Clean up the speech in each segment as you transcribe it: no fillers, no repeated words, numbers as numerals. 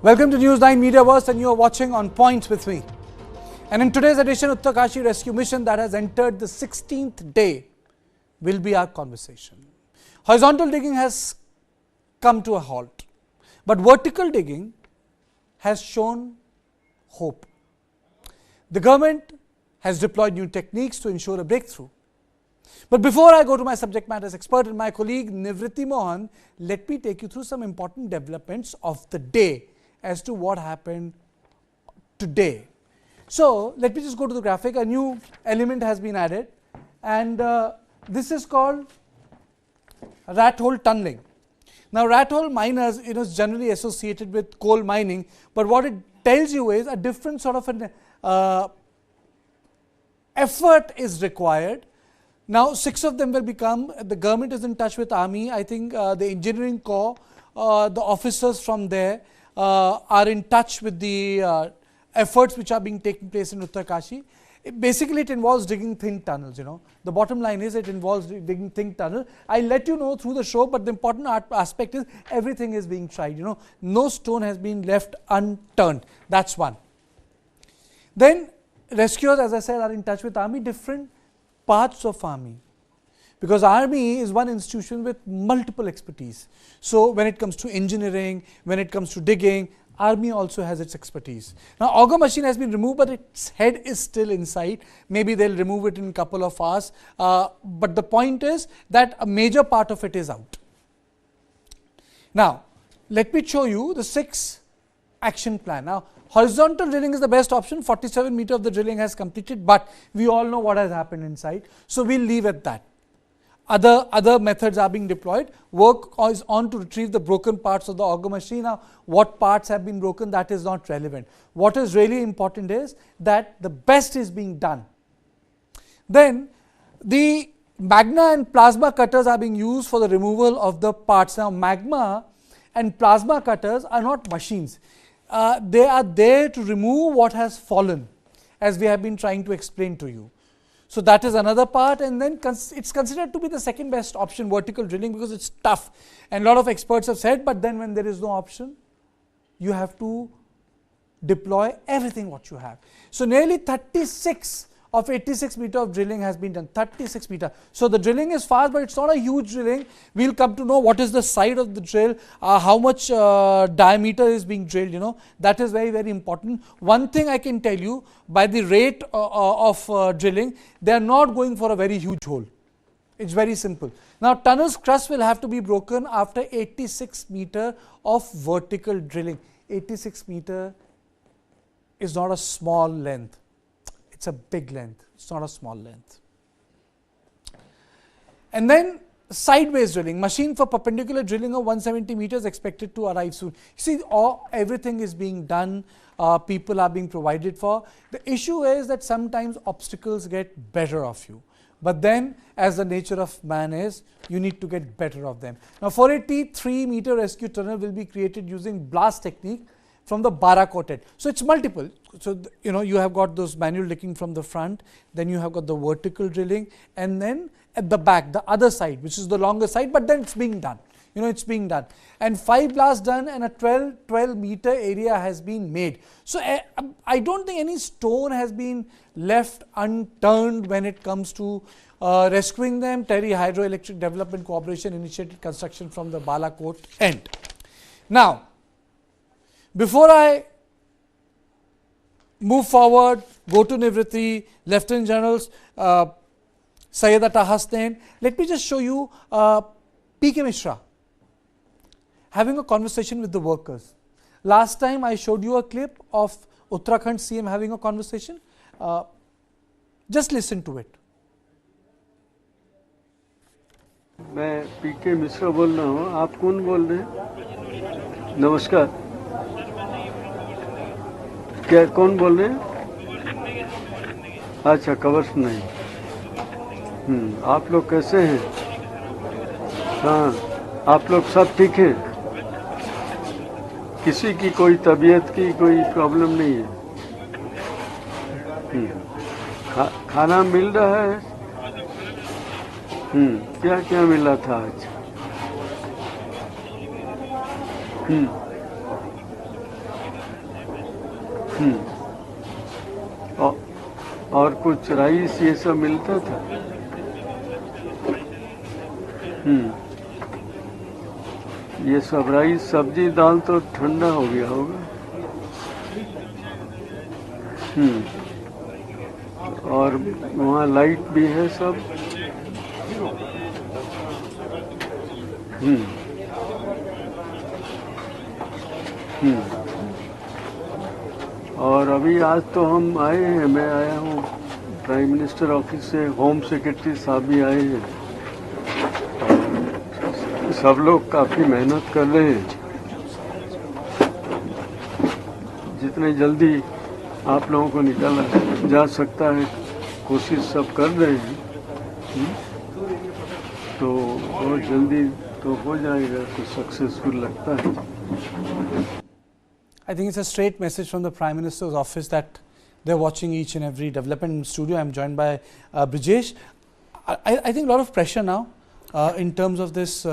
Welcome to News9 Mediaverse, and you are watching On Point with me. And in today's edition, Utarkashi rescue mission that has entered the 16th day will be our conversation. Horizontal digging has come to a halt, but vertical digging has shown hope. The government has deployed new techniques to ensure a breakthrough. But before I go to my subject matters expert and my colleague Nivriti Mohan, let me take you through some important developments of the day as to what happened today. So let me just go to the graphic. A new element has been added, and this is called rat hole tunneling. Now, rat hole miners, it is generally associated with coal mining, but what it tells you is a different sort of an effort is required. Now, 6 of them will become, the government is in touch with army. I think the engineering corps, the officers from there are in touch with the efforts which are being taken place in Uttarkashi. Basically, it involves digging thin tunnels, The bottom line is it involves digging thin tunnel. I'll let you know through the show, but the important aspect is everything is being tried, No stone has been left unturned. That's one. Then rescuers, as I said, are in touch with army, different parts of army. Because army is one institution with multiple expertise. So when it comes to engineering, when it comes to digging, army also has its expertise. Now, auger machine has been removed, but its head is still inside. Maybe they'll remove it in a couple of hours. But the point is that a major part of it is out. Now, let me show you the 6 action plan. Now, horizontal drilling is the best option. 47 meters of the drilling has completed, but we all know what has happened inside. So we'll leave at that. Other methods are being deployed. Work is on to retrieve the broken parts of the auger machine. Now, what parts have been broken, that is not relevant. What is really important is that the best is being done. Then the magma and plasma cutters are being used for the removal of the parts. Now, magma and plasma cutters are not machines. They are there to remove what has fallen, as we have been trying to explain to you. So that is another part, and then it's considered to be the second best option, vertical drilling, because it's tough. And a lot of experts have said, but then when there is no option, you have to deploy everything what you have. So nearly 36 of 86 meters of drilling has been done, 36 meters. So the drilling is fast, but it's not a huge drilling. We'll come to know what is the side of the drill, how much diameter is being drilled, That is very, very important. One thing I can tell you, by the rate of drilling, they are not going for a very huge hole. It's very simple. Now, tunnel's crust will have to be broken after 86 meters of vertical drilling. 86 meters is not a small length. It's a big length, it's not a small length. And then sideways drilling, machine for perpendicular drilling of 170 meters expected to arrive soon. See, everything is being done, people are being provided for. The issue is that sometimes obstacles get better of you. But then, as the nature of man is, you need to get better of them. Now, 483 meter rescue tunnel will be created using blast technique from the bara coated. So it's multiple. So you have got those manual digging from the front, then you have got the vertical drilling, and then at the back, the other side, which is the longer side, but then it's being done. It's being done. And 5 blasts done, and a 12 meter area has been made. So I don't think any stone has been left unturned when it comes to rescuing them. Terry Hydroelectric Development Corporation initiated construction from the Balakot end. Now, before I move forward, go to Nivriti, Lieutenant Generals, Sayyida Tahasnain, let me just show you P.K. Mishra having a conversation with the workers. Last time I showed you a clip of Uttarakhand CM having a conversation. Just listen to it. मैं P.K. Mishra बोल रहा हूँ. आप कौन बोल रहे हैं? नमस्कार. क्या कौन बोल रहे हैं? अच्छा, कवर नहीं. आप लोग कैसे हैं? हाँ, आप लोग सब ठीक हैं? किसी की कोई तबीयत की कोई प्रॉब्लम नहीं है? खाना मिल रहा है? क्या क्या मिला था आज? औ- और कुछ राइस ये सब मिलता था। ये सब राइस सब्जी दाल तो ठंडा हो गया होगा। और वहाँ लाइट भी है सब। हम्म हम्म और अभी आज तो हम आए हैं, मैं आया हूँ प्राइम मिनिस्टर ऑफिस से, होम सेक्रेटरी साहब भी आए हैं। सब लोग काफ़ी मेहनत कर रहे हैं। जितने जल्दी आप लोगों को निकाला जा सकता है कोशिश सब कर रहे हैं। तो बहुत जल्दी तो हो जाएगा, कुछ सक्सेसफुल लगता है। I think it's a straight message from the Prime Minister's office that they're watching each and every development in studio. I'm joined by Brijesh. I think a lot of pressure now in terms of this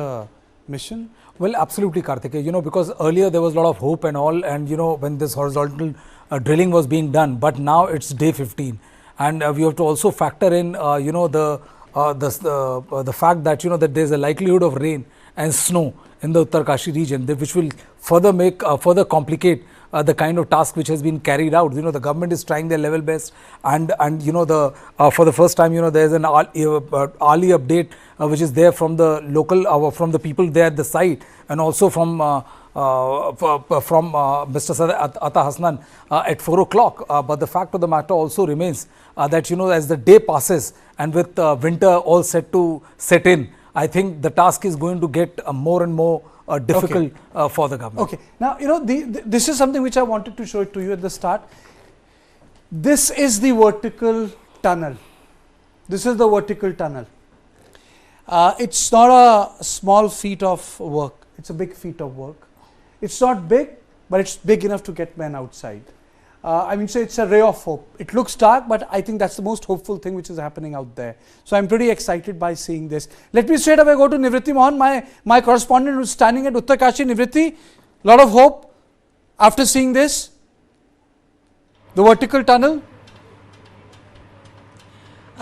mission. Well, absolutely, Karthik. You know, because earlier there was a lot of hope and all, and you know, when this horizontal drilling was being done, but now it's day 15, and we have to also factor in, you know, the fact that you know that there's a likelihood of rain and snow in the Uttarkashi region, which will further make further complicate the kind of task which has been carried out. You know, the government is trying their level best, and you know, the for the first time, you know, there's an early update which is there from the local from the people there at the site, and also from Mr. Atta Hasnan at 4 o'clock. But the fact of the matter also remains that you know, as the day passes and with winter all set to set in, I think the task is going to get more and more difficult for the government. Okay. Now, you know, this is something which I wanted to show it to you at the start. This is the vertical tunnel. This is the vertical tunnel. It's not a small feat of work. It's a big feat of work. It's not big, but it's big enough to get men outside. I mean, so it's a ray of hope. It looks dark, but I think that's the most hopeful thing which is happening out there. So I'm pretty excited by seeing this. Let me straight away go to Nivritti Mohan, my correspondent who's standing at Uttarkashi. Nivritti, lot of hope after seeing this, the vertical tunnel.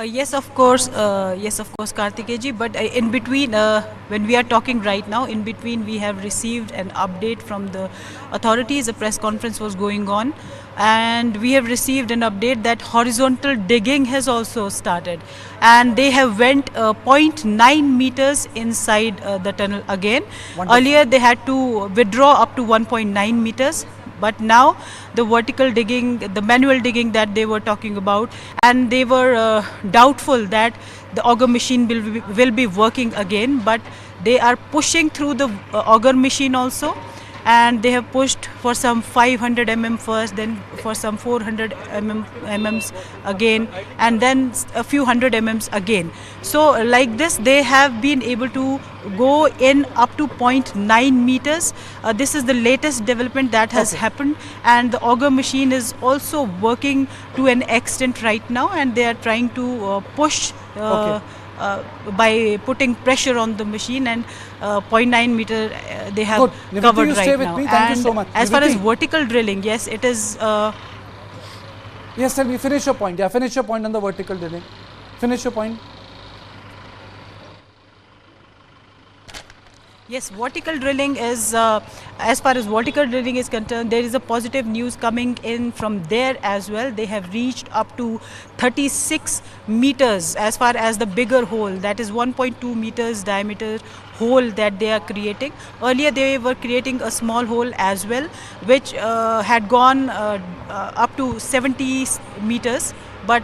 Yes, of course, Kartikeji. But in between, when we are talking right now, in between we have received an update from the authorities. A press conference was going on, and we have received an update that horizontal digging has also started, and they have went 0.9 meters inside the tunnel again. Wonderful. Earlier they had to withdraw up to 1.9 meters. But now the vertical digging, the manual digging that they were talking about, and they were doubtful that the auger machine will be working again, but they are pushing through the auger machine also, and they have pushed for some 500 mm first, then for some 400 mm's again, and then a few hundred mm's again. So like this they have been able to go in up to 0.9 meters. This is the latest development that has happened, and the auger machine is also working to an extent right now, and they are trying to push by putting pressure on the machine, and 0.9 meter they have covered right now. Thank you so much. As far as vertical drilling, yes, it is. Yes, tell me, finish your point. Yeah, finish your point on the vertical drilling. Finish your point. Yes, vertical drilling is, as far as vertical drilling is concerned, there is a positive news coming in from there as well. They have reached up to 36 meters as far as the bigger hole, that is 1.2 meters diameter hole that they are creating. Earlier they were creating a small hole as well, which had gone up to 70 meters. But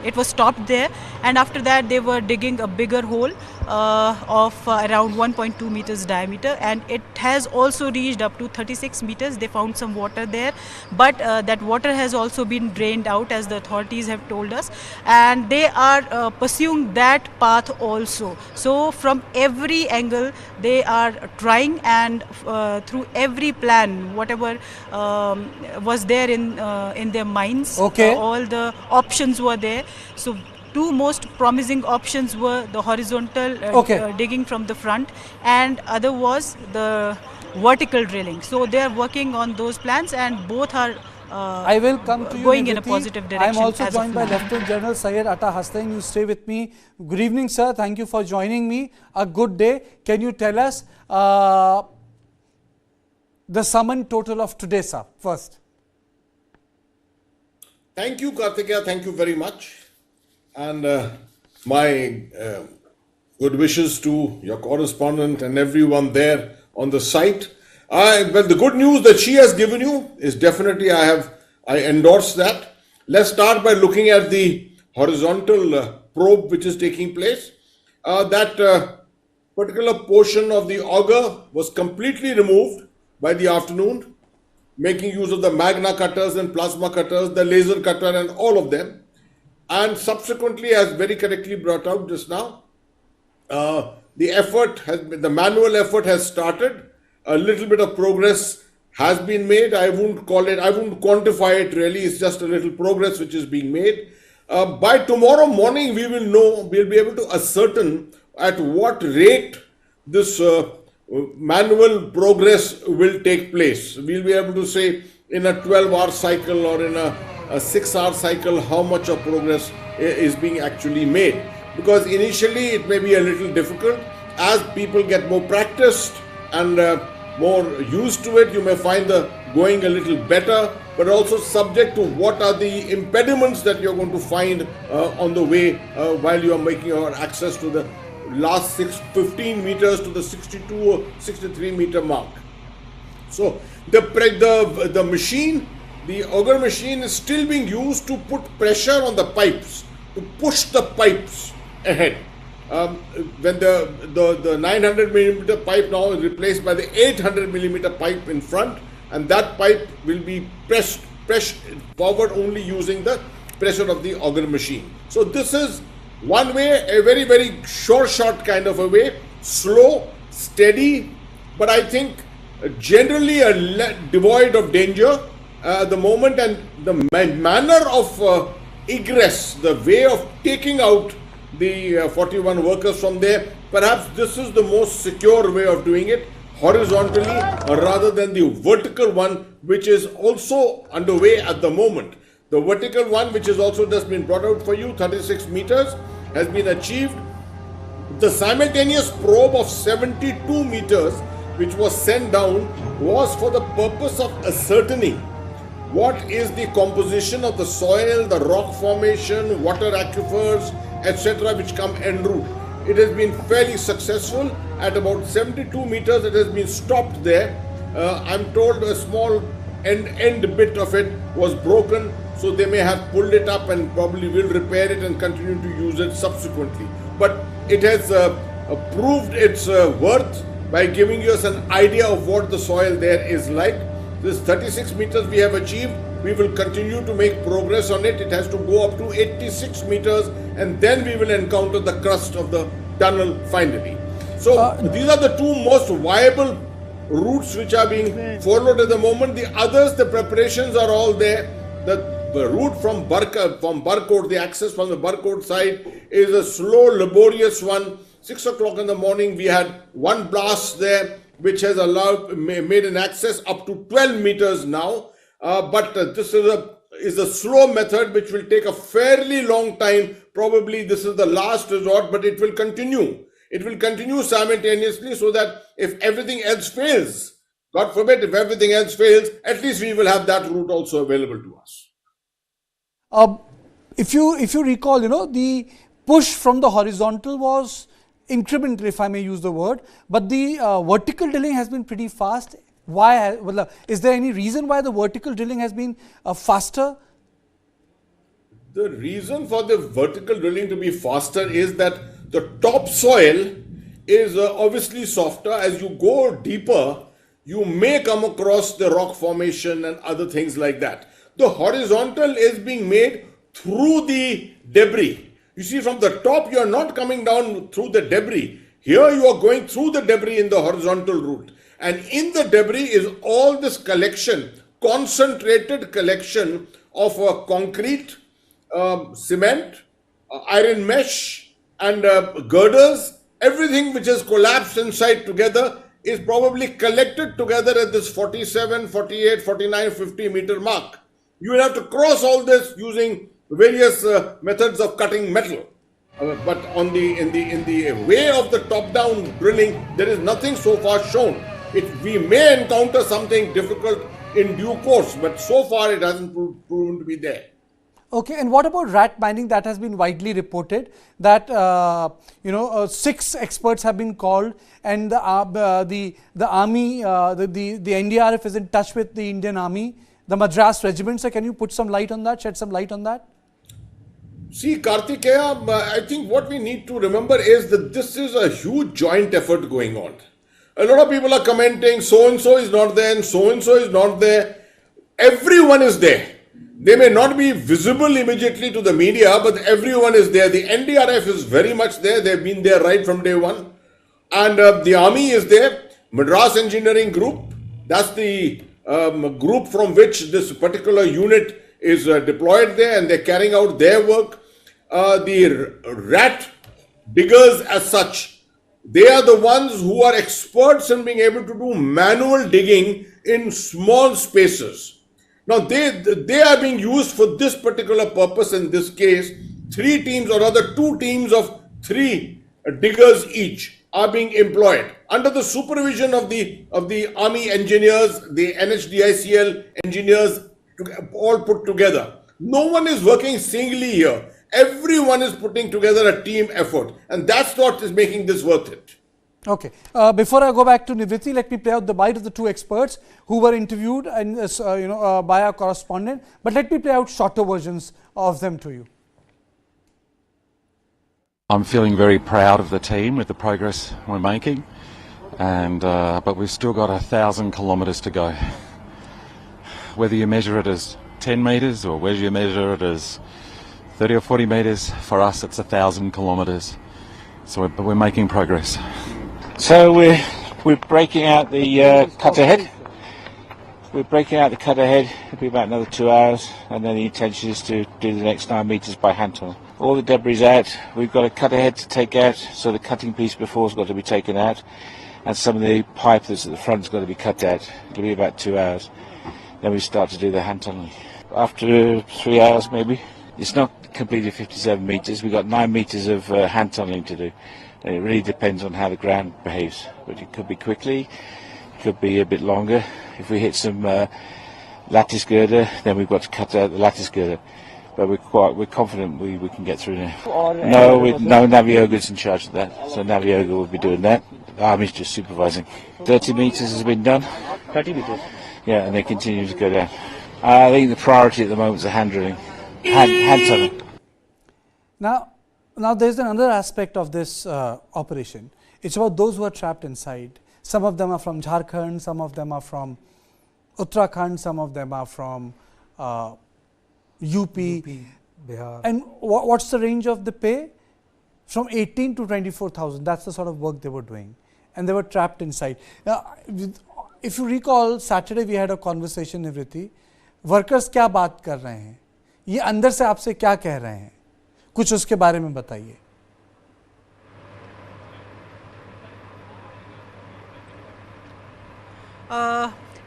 it was stopped there, and after that they were digging a bigger hole of around 1.2 meters diameter, and it has also reached up to 36 meters. They found some water there, but that water has also been drained out, as the authorities have told us, and they are pursuing that path also. So from every angle they are trying, and through every plan, whatever was there in their minds, all the options were there. So two most promising options were the horizontal digging from the front, and other was the vertical drilling. So they are working on those plans, and both are I will come to you. going in a Nidhi. positive I direction. am also as joined of by now. Lieutenant General Syed Atta Hasain. You stay with me. Good evening, sir. Thank you for joining me. A good day. Can you tell us the summon total of today, sir? First. Thank you, Kartikeya. Thank you very much. And my good wishes to your correspondent and everyone there on the site. Well, the good news that she has given you is definitely I endorse that. Let's start by looking at the horizontal probe which is taking place. That particular portion of the auger was completely removed by the afternoon, making use of the magna cutters and plasma cutters, the laser cutter and all of them. And subsequently, as very correctly brought out just now, the manual effort has started. A little bit of progress has been made. I wouldn't quantify it really. It's just a little progress which is being made. By tomorrow morning, we'll be able to ascertain at what rate this manual progress will take place. We'll be able to say in a 12-hour cycle or in a 6-hour cycle how much of progress is being actually made. Because initially it may be a little difficult. As people get more practiced and more used to it, you may find the going a little better, but also subject to what are the impediments that you're going to find on the way while you are making your access to the last 15 meters to the 62 or 63 meter mark. So the machine, the auger machine, is still being used to put pressure on the pipes, to push the pipes ahead. When the 900 millimeter pipe now is replaced by the 800 millimeter pipe in front, and that pipe will be pressed forward only using the pressure of the auger machine. So this is one way, a very, very short kind of a way, slow, steady, but I think generally devoid of danger at the moment, and the manner of egress, the way of taking out the 41 workers from there, perhaps this is the most secure way of doing it, horizontally rather than the vertical one, which is also underway at the moment. The vertical one, which has also just been brought out for you, 36 meters, has been achieved. The simultaneous probe of 72 meters, which was sent down, was for the purpose of ascertaining what is the composition of the soil, the rock formation, water aquifers, etc., which come en route. It has been fairly successful. At about 72 meters, it has been stopped there. I'm told a small end bit of it was broken, so they may have pulled it up and probably will repair it and continue to use it subsequently. But it has proved its worth by giving us an idea of what the soil there is like. This 36 meters we have achieved. We will continue to make progress on it. It has to go up to 86 meters, and then we will encounter the crust of the tunnel finally. So these are the two most viable routes which are being followed at the moment. The others, the preparations are all there. The route from Barkot, the access from the Barkot side is a slow, laborious one. 6 o'clock in the morning, we had one blast there, which has made an access up to 12 meters now. But this is a slow method which will take a fairly long time. Probably this is the last resort, but it will continue. It will continue simultaneously, so that if everything else fails, God forbid, if everything else fails, at least we will have that route also available to us. If you recall, the push from the horizontal was incremental, if I may use the word, but the vertical drilling has been pretty fast. Why? Is there any reason why the vertical drilling has been faster? The reason for the vertical drilling to be faster is that the topsoil is obviously softer. As you go deeper, you may come across the rock formation and other things like that. The horizontal is being made through the debris. You see, from the top, you are not coming down through the debris. Here you are going through the debris in the horizontal route. And in the debris is all this collection, concentrated collection of concrete, cement, iron mesh, and girders. Everything which has collapsed inside together is probably collected together at this 47, 48, 49, 50 meter mark. You will have to cross all this using various methods of cutting metal. But in the way of the top-down drilling, there is nothing so far shown. We may encounter something difficult in due course, but so far it hasn't proven to be there. Okay, and what about rat mining? That has been widely reported that 6 experts have been called, and the army, the NDRF is in touch with the Indian Army, the Madras Regiment. So can you put some light on that? Shed some light on that? See, Kartikeya, I think what we need to remember is that this is a huge joint effort going on. A lot of people are commenting, so-and-so is not there and so-and-so is not there. Everyone is there. They may not be visible immediately to the media, but everyone is there. The NDRF is very much there. They've been there right from day one. And the army is there. Madras Engineering Group, that's the group from which this particular unit is deployed there, and they're carrying out their work. The rat diggers as such, they are the ones who are experts in being able to do manual digging in small spaces. Now, they are being used for this particular purpose. In this case, 3 teams, or rather 2 teams of 3 diggers each are being employed under the supervision of the army engineers, the NHDICL engineers, all put together. No one is working singly here. Everyone is putting together a team effort, and that's what is making this worth it. Okay. Before I go back to Nivritti, let me play out the bite of the 2 experts who were interviewed and by our correspondent. But let me play out shorter versions of them to you. I'm feeling very proud of the team with the progress we're making, and but we've still got 1,000 kilometres to go. Whether you measure it as 10 metres or whether you measure it as 30 or 40 metres, for us it's 1,000 kilometres. So we're making progress. So we're breaking out the cutter head. We're breaking out the cutter head. It'll be about another 2 hours, and then the intention is to do the next 9 metres by hand tunnel. All the debris out. We've got a cutter head to take out, so the cutting piece before has got to be taken out, and some of the pipe that's at the front's got to be cut out. It'll be about 2 hours. Then we start to do the hand tunneling. After 3 hours maybe. It's not completed 57 metres. We've got 9 metres of hand tunneling to do. And it really depends on how the ground behaves. But it could be quickly, it could be a bit longer. If we hit some lattice girder, then we've got to cut out the lattice girder. But we're confident we can get through now. No Naviogers in charge of that. So Navioga will be doing that. The Army's just supervising. 30 metres has been done. 30 metres? Yeah, and they continue to go down. I think the priority at the moment is the hand drilling. Hand tunnel. Now there's another aspect of this operation. It's about those who are trapped inside. Some of them are from Jharkhand, some of them are from Uttarakhand, some of them are from UP. Bihar. And what's the range of the pay? From 18 to 24,000. That's the sort of work they were doing. And they were trapped inside. If you recall, Saturday we had a conversation, Nivritti. Workers क्या बात कर रहे हैं? ये अंदर से आपसे क्या कह रहे हैं? कुछ उसके बारे में बताइए.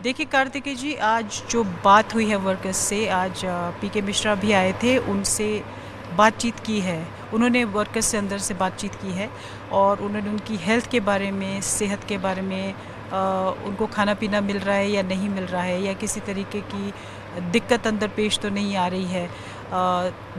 देखिए कार्तिकेय जी, आज जो बात हुई है वर्कर्स से, आज पीके मिश्रा भी आए थे, उनसे बातचीत की है. उन्होंने वर्कर्स से अंदर से बातचीत की है और उन्होंने उनकी हेल्थ के बारे में, सेहत के बारे में, उनको खाना पीना मिल रहा है या नहीं मिल रहा है, या किसी तरीके की दिक्कत अंदर पेश तो नहीं आ रही है,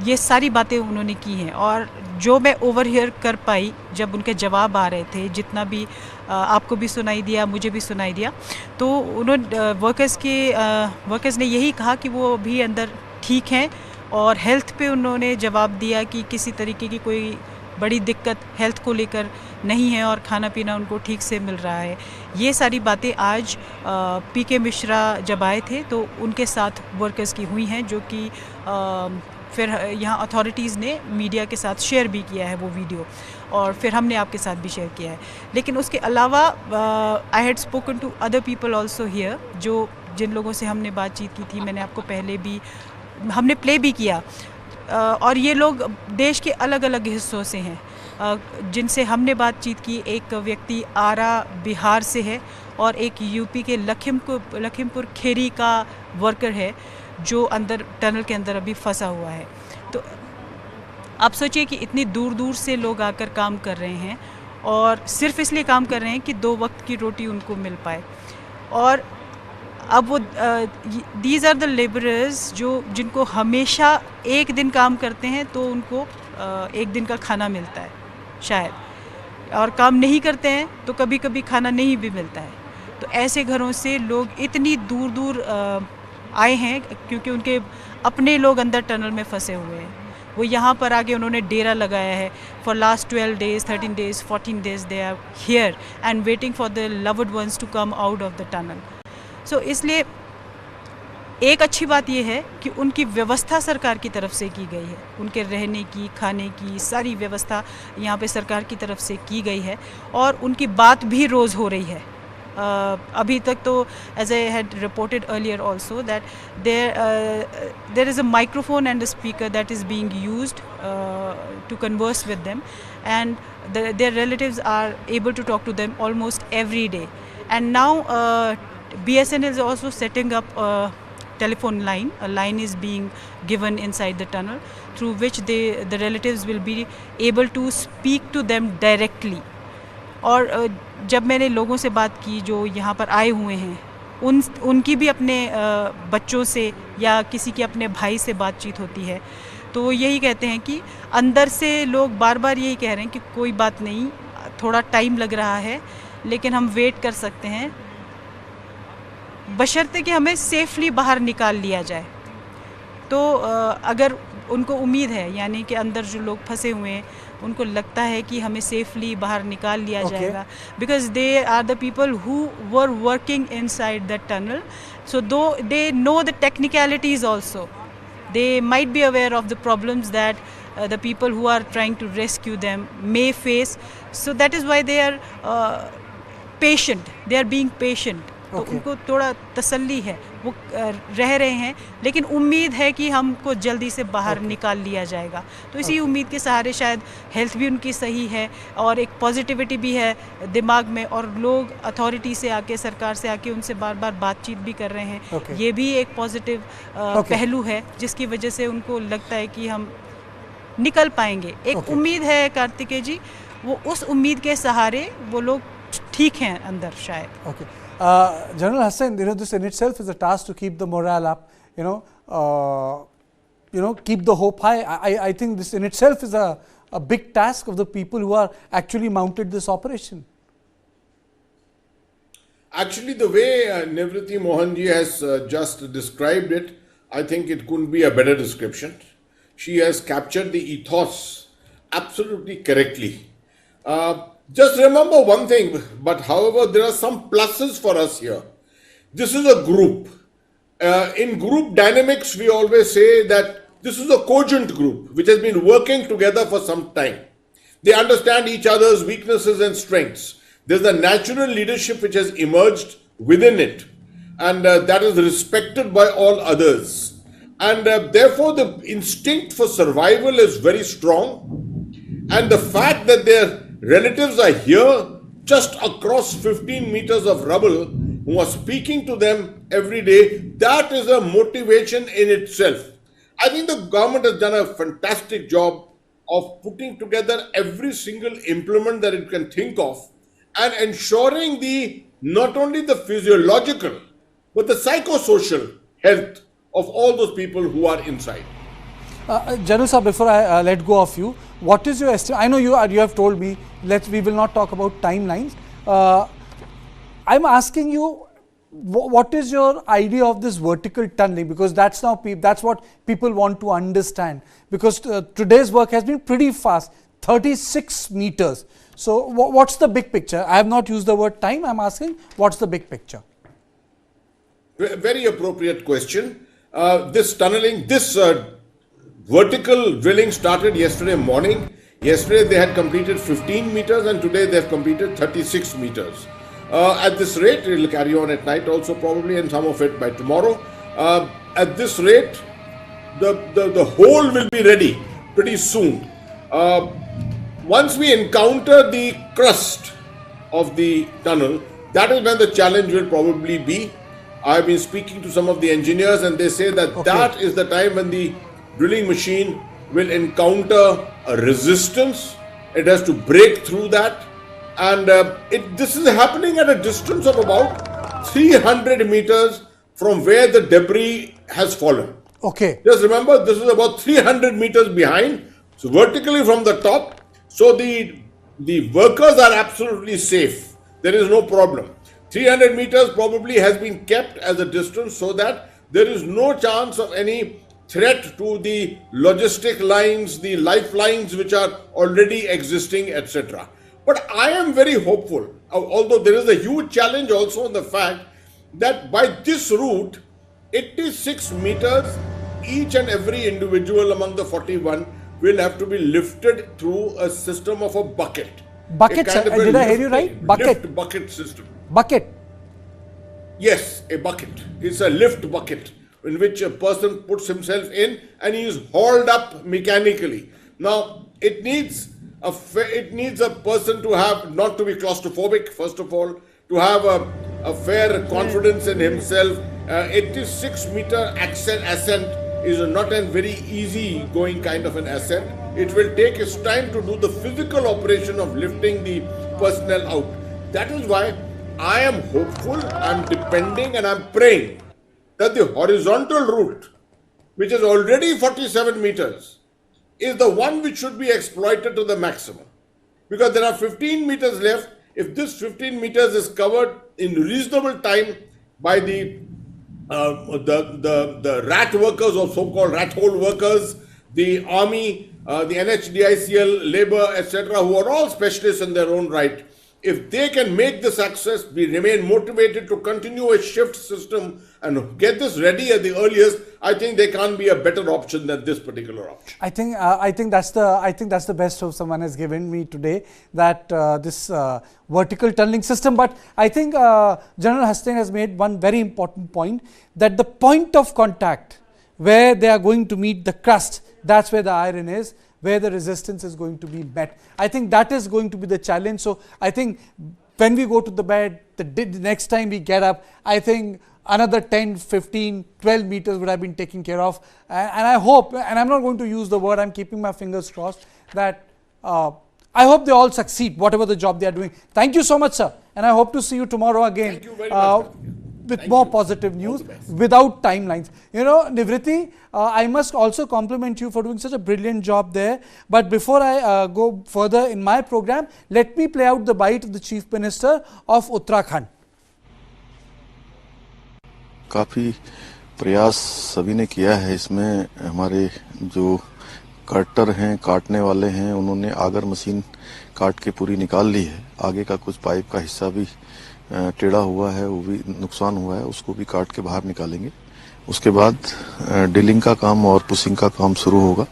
ये सारी बातें उन्होंने की हैं. और जो मैं ओवरहियर कर पाई जब उनके जवाब आ रहे थे, जितना भी आपको भी सुनाई दिया, मुझे भी सुनाई दिया, तो उन्होंने वर्कर्स ने यही कहा कि वो भी अंदर ठीक हैं और हेल्थ पे उन्होंने जवाब दिया कि किसी तरीके की कोई बड़ी दिक्कत हेल्थ को लेकर नहीं है और खाना पीना उनको ठीक से मिल रहा है. ये सारी बातें आज पीके मिश्रा जब आए थे तो उनके साथ वर्कर्स की हुई हैं, जो कि फिर यहाँ अथॉरिटीज़ ने मीडिया के साथ शेयर भी किया है वो वीडियो, और फिर हमने आपके साथ भी शेयर किया है. लेकिन उसके अलावा I had spoken to other people also here, जो जिन लोगों से हमने बातचीत की थी, मैंने आपको पहले भी हमने प्ले भी किया, और ये लोग देश के अलग अलग हिस्सों से हैं जिनसे हमने बातचीत की. एक व्यक्ति आरा बिहार से है और एक यूपी के लखीमपुर खेरी का वर्कर है जो अंदर टनल के अंदर अभी फंसा हुआ है। तो आप सोचिए कि इतनी दूर दूर से लोग आकर काम कर रहे हैं और सिर्फ इसलिए काम कर रहे हैं कि 2 वक्त की रोटी उनको मिल पाए। और अब वो दीज आर द लेबरर्स जिनको हमेशा एक दिन काम करते हैं तो उनको एक दिन का खाना मिलता है शायद, और काम नहीं करते हैं तो कभी कभी खाना नहीं भी मिलता है। तो ऐसे घरों से लोग इतनी दूर दूर आए हैं क्योंकि उनके अपने लोग अंदर टनल में फंसे हुए हैं। वो यहाँ पर आके उन्होंने डेरा लगाया है। For last 12 days, 13 days, 14 days they are here and waiting for the loved ones to come out of the tunnel. So इसलिए एक अच्छी बात यह है कि उनकी व्यवस्था सरकार की तरफ से की गई है। उनके रहने की, खाने की सारी व्यवस्था यहाँ पे सरकार की तरफ से की गई है और उनकी बात भी रोज़ हो रही है। अभी तक तो as I had reported earlier also that there is a microphone and a speaker that is being used to converse with them and their relatives are able to talk to them almost every day. And now BSNL is also setting up a telephone line. A line is being given inside the tunnel through which the relatives will be able to speak to them directly. और जब मैंने लोगों से बात की जो यहाँ पर आए हुए हैं, उनकी भी अपने बच्चों से या किसी के अपने भाई से बातचीत होती है, तो वो यही कहते हैं कि अंदर से लोग बार बार यही कह रहे हैं कि कोई बात नहीं, थोड़ा टाइम लग रहा है लेकिन हम वेट कर सकते हैं, बशर्ते कि हमें सेफली बाहर निकाल लिया जाए। तो अगर उनको उम्मीद है, यानी कि अंदर जो लोग फंसे हुए हैं उनको लगता है कि हमें सेफली बाहर निकाल लिया जाएगा, because they are the people who were working inside the tunnel, so though they know the technicalities also, they might be aware of the problems that the people who are trying to rescue them may face. So that is why they are patient, they are being patient. तो उनको थोड़ा तसल्ली है, वो रह रहे हैं, लेकिन उम्मीद है कि हमको जल्दी से बाहर निकाल लिया जाएगा। तो इसी उम्मीद के सहारे शायद हेल्थ भी उनकी सही है और एक पॉजिटिविटी भी है दिमाग में, और लोग अथॉरिटी से आके, सरकार से आके उनसे बार बार बातचीत भी कर रहे हैं। ये भी एक पॉजिटिव पहलू है जिसकी वजह से उनको लगता है कि हम निकल पाएंगे। एक उम्मीद है कार्तिकेय जी, वो उस उम्मीद के सहारे वो लोग ठीक हैं अंदर शायद। General Hassan, this in itself is a task to keep the morale up, keep the hope high. I think this in itself is a big task of the people who are actually mounted this operation. Actually, the way Nivriti Mohanji has just described it, I think it couldn't be a better description. She has captured the ethos absolutely correctly. Just remember one thing, but however, there are some pluses for us here. This is a group. In group dynamics, we always say that this is a cogent group which has been working together for some time. They understand each other's weaknesses and strengths. There's a natural leadership which has emerged within it, and that is respected by all others. And therefore, the instinct for survival is very strong. And the fact that their relatives are here just across 15 meters of rubble who are speaking to them every day, that is a motivation in itself. I think the government has done a fantastic job of putting together every single implement that it can think of and ensuring not only the physiological but the psychosocial health of all those people who are inside. General sir, before I let go of you, what is your estimate? I know you have told me we will not talk about timelines. I'm asking you, what is your idea of this vertical tunneling? Because that's what people want to understand. Because today's work has been pretty fast, 36 meters. So what's the big picture? I have not used the word time. I'm asking, what's the big picture? Very appropriate question. This tunneling, vertical drilling started yesterday morning. Yesterday they had completed 15 meters and today they have completed 36 meters. At this rate, it will carry on at night also probably, and some of it by tomorrow. At this rate, the hole will be ready pretty soon. Once we encounter the crust of the tunnel, that is when the challenge will probably be. I've been speaking to some of the engineers, and they say that that is the time when the drilling machine will encounter a resistance. It has to break through that, and this is happening at a distance of about 300 meters from where the debris has fallen. Okay. Just remember, this is about 300 meters behind, so vertically from the top. So the workers are absolutely safe. There is no problem. 300 meters probably has been kept as a distance so that there is no chance of any threat to the logistic lines, the lifelines which are already existing, etc. But I am very hopeful, although there is a huge challenge also in the fact that by this route, 86 meters, each and every individual among the 41 will have to be lifted through a system of a bucket. Bucket, sir. Did I hear you right? Bucket. Bucket system. Bucket. Yes, a bucket. It's a lift bucket in which a person puts himself in and he is hauled up mechanically. Now, it needs a person to have, not to be claustrophobic, first of all, to have a fair confidence in himself. 86-meter ascent is not a very easy going kind of an ascent. It will take its time to do the physical operation of lifting the personnel out. That is why I am hopeful, I am depending, and I am praying that the horizontal route, which is already 47 meters, is the one which should be exploited to the maximum. Because there are 15 meters left. If this 15 meters is covered in reasonable time by the rat workers or so-called rat hole workers, the army, the NHDICL, labor, etc., who are all specialists in their own right, if they can make this access, we remain motivated to continue a shift system and get this ready at the earliest. I think there can't be a better option than this particular option. I think that's the best hope someone has given me today, that this vertical tunneling system. But I think General Hastings has made one very important point, that the point of contact where they are going to meet the crust, that's where the iron is, where the resistance is going to be met. I think that is going to be the challenge. So I think when we go to the bed, the next time we get up, I think another 10, 15, 12 meters would have been taken care of. And I hope, and I'm not going to use the word, I'm keeping my fingers crossed, that I hope they all succeed, whatever the job they are doing. Thank you so much, sir. And I hope to see you tomorrow again. Thank you very much. With more positive news, without timelines. You know, Nivriti, I must also compliment you for doing such a brilliant job there. But before I go further in my program, let me play out the bite of the Chief Minister of Uttarakhand. काफ़ी प्रयास सभी ने किया है। इसमें हमारे जो cutter हैं, काटने वाले हैं, उन्होंने आगर मशीन काट के पूरी निकाल ली है। आगे का कुछ पाइप का हिस्सा भी टेढ़ा हुआ है, वो भी नुकसान हुआ है, उसको भी काट के बाहर निकालेंगे। उसके बाद ड्रिलिंग का काम और पुशिंग का काम शुरू होगा।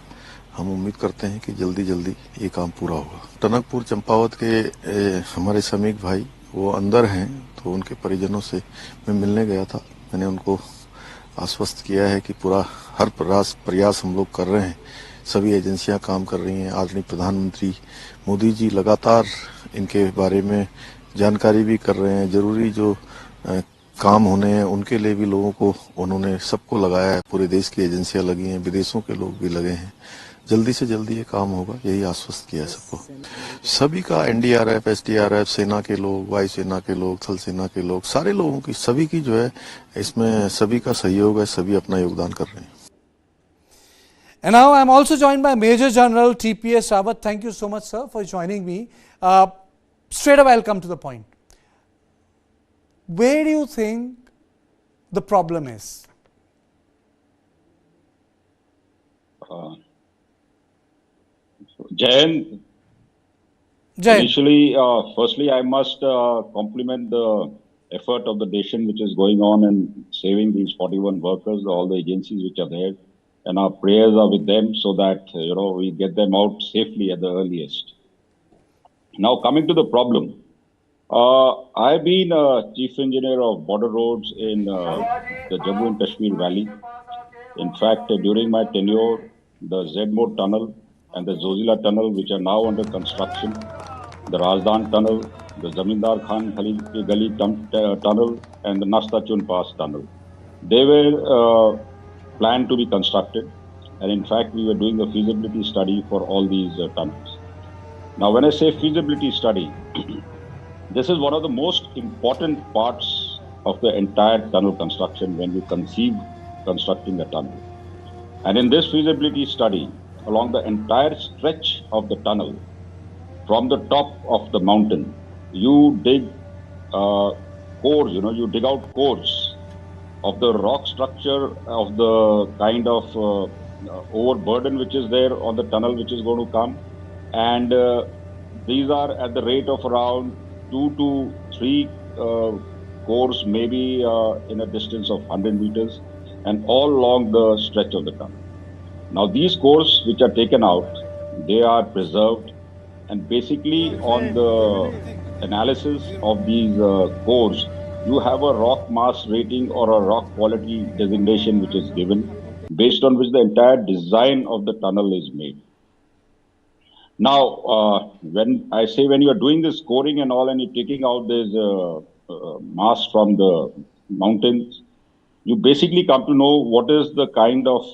हम उम्मीद करते हैं कि जल्दी जल्दी ये काम पूरा होगा। टनकपुर चंपावत के हमारे समीक भाई वो अंदर हैं, तो उनके परिजनों से मैं मिलने गया था। मैंने उनको आश्वस्त किया है कि पूरा हर प्रयास हम लोग कर रहे हैं, सभी एजेंसियां काम कर रही हैं। आदरणीय प्रधानमंत्री मोदी जी लगातार इनके बारे में जानकारी भी कर रहे हैं। जरूरी जो काम होने हैं उनके लिए भी लोगों को उन्होंने सबको लगाया है। पूरे देश की एजेंसियां लगी हैं, विदेशों के लोग भी लगे हैं। जल्दी से जल्दी ये काम होगा, यही आश्वस्त किया सबको। सभी का एनडीआरएफ, एसडीआरएफ, सेना के लोग, वायुसेना के लोग, थल सेना के लोग, सारे लोगों की, सभी की जो है इसमें सभी का सहयोग है, सभी अपना योगदान कर रहे हैं। And now I am also joined by Major General TPS Rawat. Thank you so much, sir, for joining me. Straight away, I'll come to the point. Where do you think the problem is? Jayan, initially, firstly, I must compliment the effort of the nation which is going on in saving these 41 workers, all the agencies which are there, and our prayers are with them so that, we get them out safely at the earliest. Now, coming to the problem, I've been Chief Engineer of Border Roads in the Jammu and Kashmir Valley. In fact, during my tenure, the Zedmore Tunnel and the Zojila Tunnel, which are now under construction, the Razdan Tunnel, the Zamindar Khan Gali tunnel and the Nasta Chun Pass tunnel. They were planned to be constructed, and in fact, we were doing a feasibility study for all these tunnels. Now, when I say feasibility study, this is one of the most important parts of the entire tunnel construction when you conceive constructing a tunnel. And in this feasibility study, along the entire stretch of the tunnel, from the top of the mountain, you dig cores, you dig out cores of the rock structure of the kind of overburden which is there on the tunnel which is going to come. And these are at the rate of around 2 to 3 cores, maybe in a distance of 100 meters, and all along the stretch of the tunnel. Now, these cores which are taken out, they are preserved, and basically on the analysis of these cores, you have a rock mass rating or a rock quality designation which is given, based on which the entire design of the tunnel is made. Now, when I say when you are doing this coring and all, and you're taking out this mass from the mountains, you basically come to know what is the kind of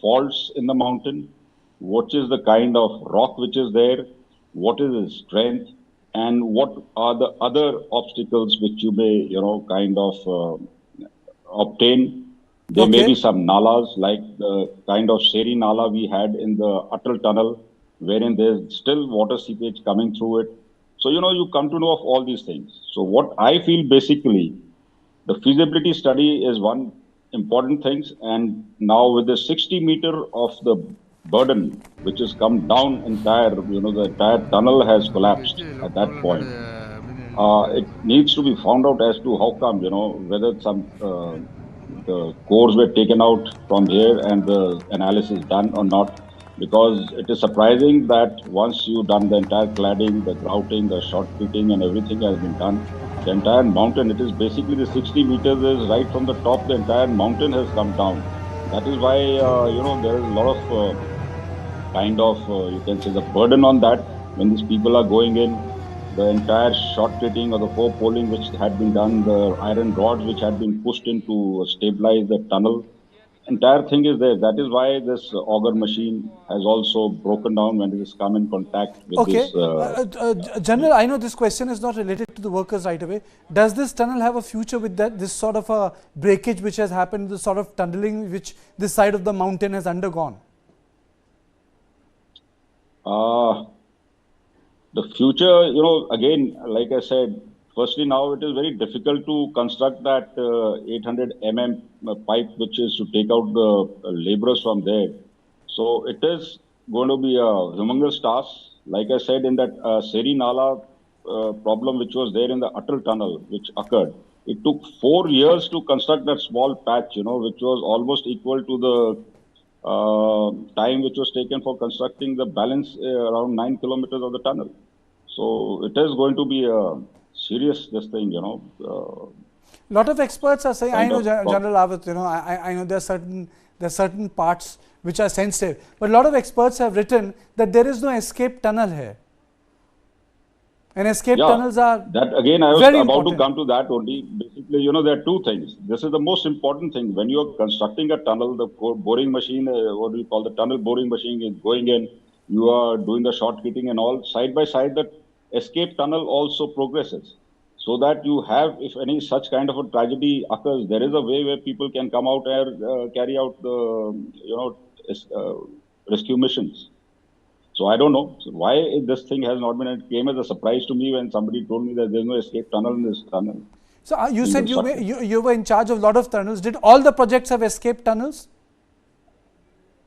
faults in the mountain, what is the kind of rock which is there, what is its strength, and what are the other obstacles which you may, kind of obtain. There may be some nalas, like the kind of Seri Nala we had in the Atal tunnel, wherein there's still water seepage coming through it. So, you come to know of all these things. So what I feel basically, the feasibility study is one important thing. And now with the 60 meter of the burden, which has come down entire, the entire tunnel has collapsed at that point. It needs to be found out as to how come, whether some the cores were taken out from here and the analysis done or not. Because it is surprising that once you've done the entire cladding, the grouting, the shotcreting and everything has been done, the entire mountain, it is basically the 60 meters is right from the top, the entire mountain has come down. That is why, there is a lot of kind of, you can say, the burden on that when these people are going in. The entire shotcreting or the four-poling which had been done, the iron rods which had been pushed in to stabilize the tunnel, entire thing is there. That is why this auger machine has also broken down when it has come in contact with this. General, I know this question is not related to the workers right away. Does this tunnel have a future with this sort of a breakage which has happened, the sort of tunneling which this side of the mountain has undergone? The future, again, like I said, firstly, now it is very difficult to construct that 800 pipe, which is to take out the laborers from there. So it is going to be a humongous task. Like I said, in that Seri Nala problem, which was there in the Atal tunnel, which occurred, it took 4 years to construct that small patch, which was almost equal to the time which was taken for constructing the balance around 9 kilometers of the tunnel. So it is going to be a serious thing. Lot of experts are saying, I know General Awat, I know there are certain parts which are sensitive, but a lot of experts have written that there is no escape tunnel here. And escape tunnels are that again, I was very about important. to come to that only. Basically, there are two things. This is the most important thing. When you are constructing a tunnel, the boring machine, what do you call the tunnel boring machine is going in, you are doing the shotcreting and all. Side by side, the escape tunnel also progresses. So that you have, if any such kind of a tragedy occurs, there is a way where people can come out and carry out the, rescue missions. So I don't know why this thing has not been. It came as a surprise to me when somebody told me that there is no escape tunnel in this tunnel. So you said you were in charge of a lot of tunnels. Did all the projects have escape tunnels?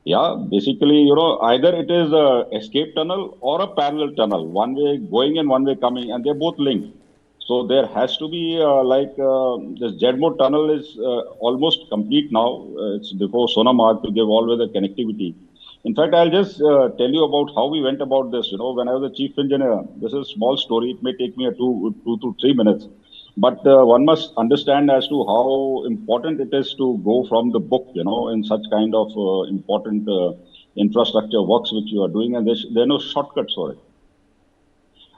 Yeah, basically, either it is a escape tunnel or a parallel tunnel, one way going and one way coming, and they're both linked. So there has to be this Jedmore tunnel is almost complete now. It's before Sonamarg to give all the connectivity. In fact, I'll just tell you about how we went about this. When I was the chief engineer, this is a small story. It may take me 2 to 3 minutes. But one must understand as to how important it is to go from the book, in such kind of important infrastructure works which you are doing. And there are no shortcuts for it.